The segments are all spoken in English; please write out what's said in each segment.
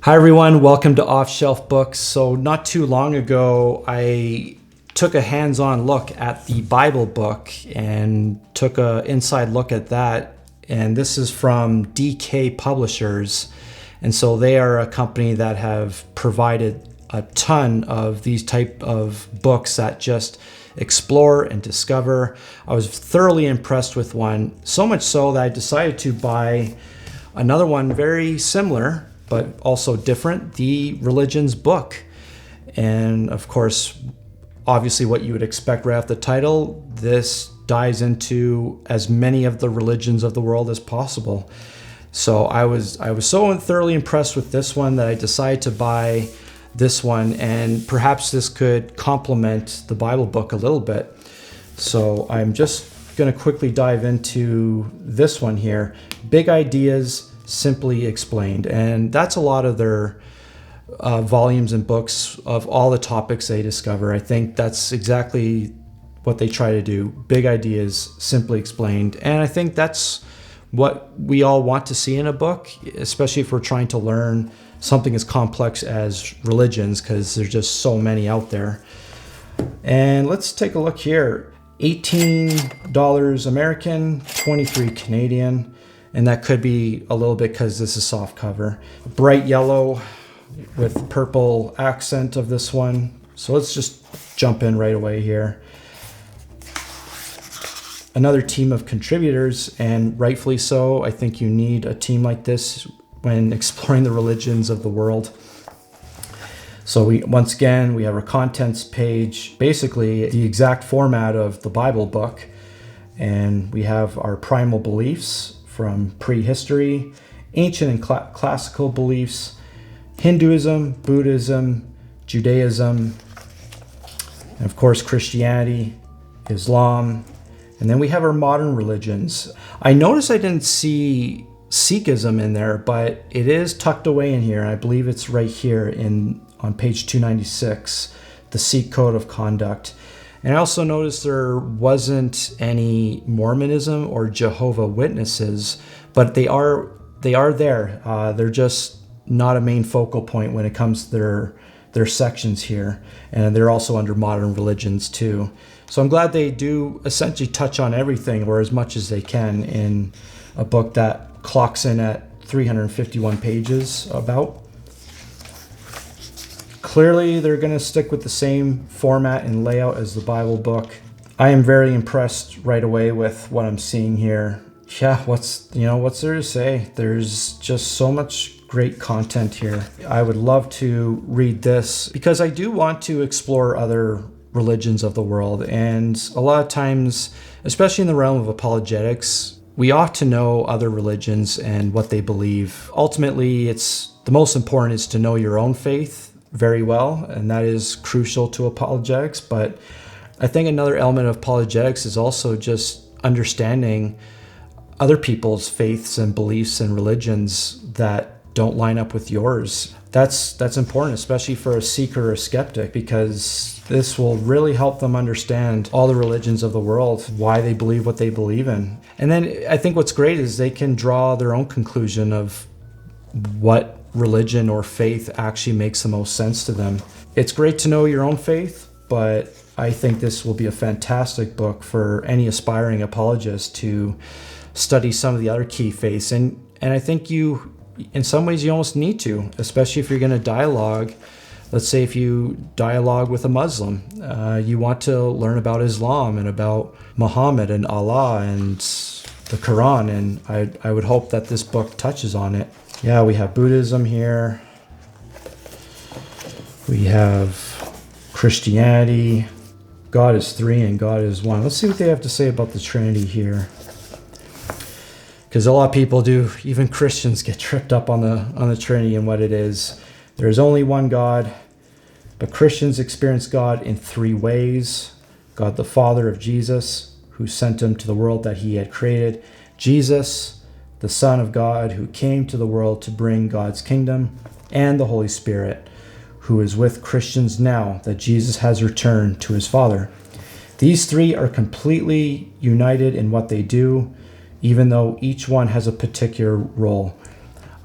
Hi everyone, welcome to Off Shelf Books. So not too long ago, I took a hands-on look at the Bible book and took an inside look at that. And this is from DK Publishers. And so they are a company that have provided a ton of these type of books that just explore and discover. I was thoroughly impressed with one, so much so that I decided to buy another one very similar but also different, The Religion's Book. And of course, obviously what you would expect right off the title, this dives into as many of the religions of the world as possible. So I was so thoroughly impressed with this one that I decided to buy this one, and perhaps this could complement the Bible book a little bit. So I'm just going to quickly dive into this one here. Big Ideas Simply Explained, and that's a lot of their volumes and books of all the topics they discover. I think that's exactly what they try to do. Big ideas simply explained, and I think that's what we all want to see in a book, especially if we're trying to learn something as complex as religions, because there's just so many out there. And let's take a look here. $18 American, 23 Canadian. And that could be a little bit because this is soft cover. Bright yellow with purple accent of this one. So let's just jump in right away here. Another team of contributors, and rightfully so. I think you need a team like this when exploring the religions of the world. So once again, we have our contents page, basically the exact format of the Bible book. And we have our primal beliefs from prehistory, ancient and classical beliefs, Hinduism, Buddhism, Judaism, and of course Christianity, Islam, and then we have our modern religions. I noticed I didn't see Sikhism in there, but it is tucked away in here. I believe it's right here on page 296, the Sikh Code of Conduct. And I also noticed there wasn't any Mormonism or Jehovah Witnesses, but they are there. They're just not a main focal point when it comes to their sections here. And they're also under modern religions too. So I'm glad they do essentially touch on everything, or as much as they can, in a book that clocks in at 351 pages about. Clearly, they're going to stick with the same format and layout as the Bible book. I am very impressed right away with what I'm seeing here. Yeah, what's there to say? There's just so much great content here. I would love to read this because I do want to explore other religions of the world. And a lot of times, especially in the realm of apologetics, we ought to know other religions and what they believe. Ultimately, it's the most important is to know your own faith very well, and that is crucial to apologetics. But I think another element of apologetics is also just understanding other people's faiths and beliefs and religions that don't line up with yours. That's important, especially for a seeker or a skeptic, because this will really help them understand all the religions of the world, why they believe what they believe in. And then I think what's great is they can draw their own conclusion of what religion or faith actually makes the most sense to them. It's great to know your own faith, but I think this will be a fantastic book for any aspiring apologist to study some of the other key faiths. And I think in some ways you almost need to, especially if you're going to dialogue. Let's say if you dialogue with a Muslim, you want to learn about Islam and about Muhammad and Allah and the Quran, and I would hope that this book touches on it. Yeah, we have Buddhism here. We have Christianity. God is three and God is one. Let's see what they have to say about the Trinity here. Because a lot of people do, even Christians get tripped up on the Trinity and what it is. There is only one God, but Christians experience God in three ways. God the Father of Jesus, who sent him to the world that he had created. Jesus, the Son of God, who came to the world to bring God's kingdom. And the Holy Spirit, who is with Christians now that Jesus has returned to his Father. These three are completely united in what they do, even though each one has a particular role.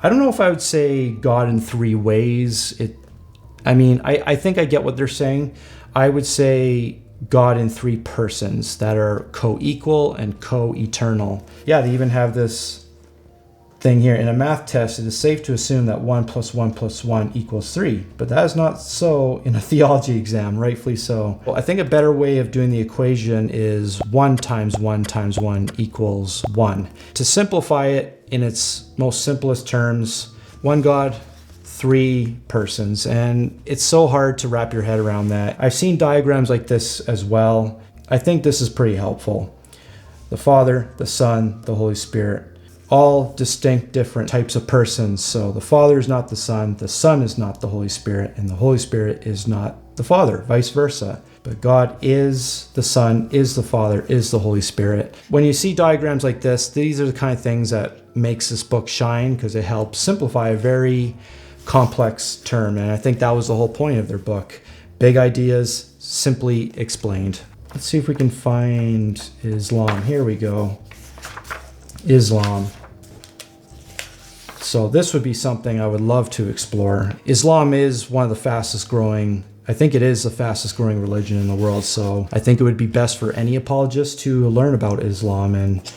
I don't know if I would say God in three ways. I think I get what they're saying. I would say God in three persons that are co-equal and co-eternal. Yeah, they even have this thing here. In a math test, it is safe to assume that 1 + 1 + 1 = 3, but that is not so in a theology exam, rightfully so. Well, I think a better way of doing the equation is 1 × 1 × 1 = 1. To simplify it in its most simplest terms, one God, three persons, and it's so hard to wrap your head around that. I've seen diagrams like this as well. I think this is pretty helpful. The Father, the Son, the Holy Spirit, all distinct different types of persons. So the Father is not the Son is not the Holy Spirit, and the Holy Spirit is not the Father, vice versa. But God is the Son, is the Father, is the Holy Spirit. When you see diagrams like this, these are the kind of things that makes this book shine, because it helps simplify a very complex term. And I think that was the whole point of their book. Big ideas, simply explained. Let's see if we can find Islam. Here we go. Islam. So this would be something I would love to explore. Islam is one of the fastest growing, I think it is the fastest growing religion in the world. So I think it would be best for any apologist to learn about Islam and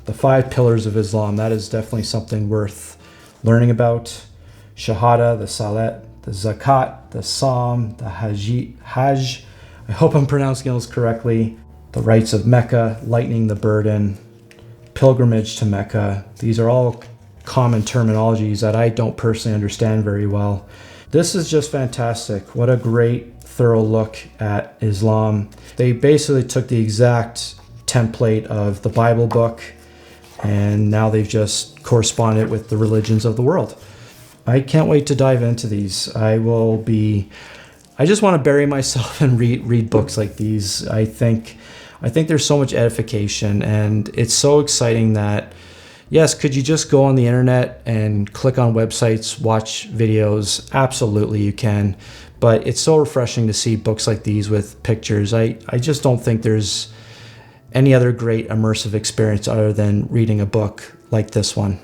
the 5 pillars of Islam. That is definitely something worth learning about. Shahada, the Salat, the Zakat, the Psalm, the Hajj. I hope I'm pronouncing those correctly. The rites of Mecca, lightening the burden, pilgrimage to Mecca. These are all common terminologies that I don't personally understand very well. This is just fantastic. What a great, thorough look at Islam. They basically took the exact template of the Bible book, and now they've just corresponded with the religions of the world. I can't wait to dive into these. I just want to bury myself and read books like these. I think there's so much edification, and it's so exciting that, yes, could you just go on the internet and click on websites, watch videos? Absolutely you can. But it's so refreshing to see books like these with pictures. I just don't think there's any other great immersive experience other than reading a book like this one.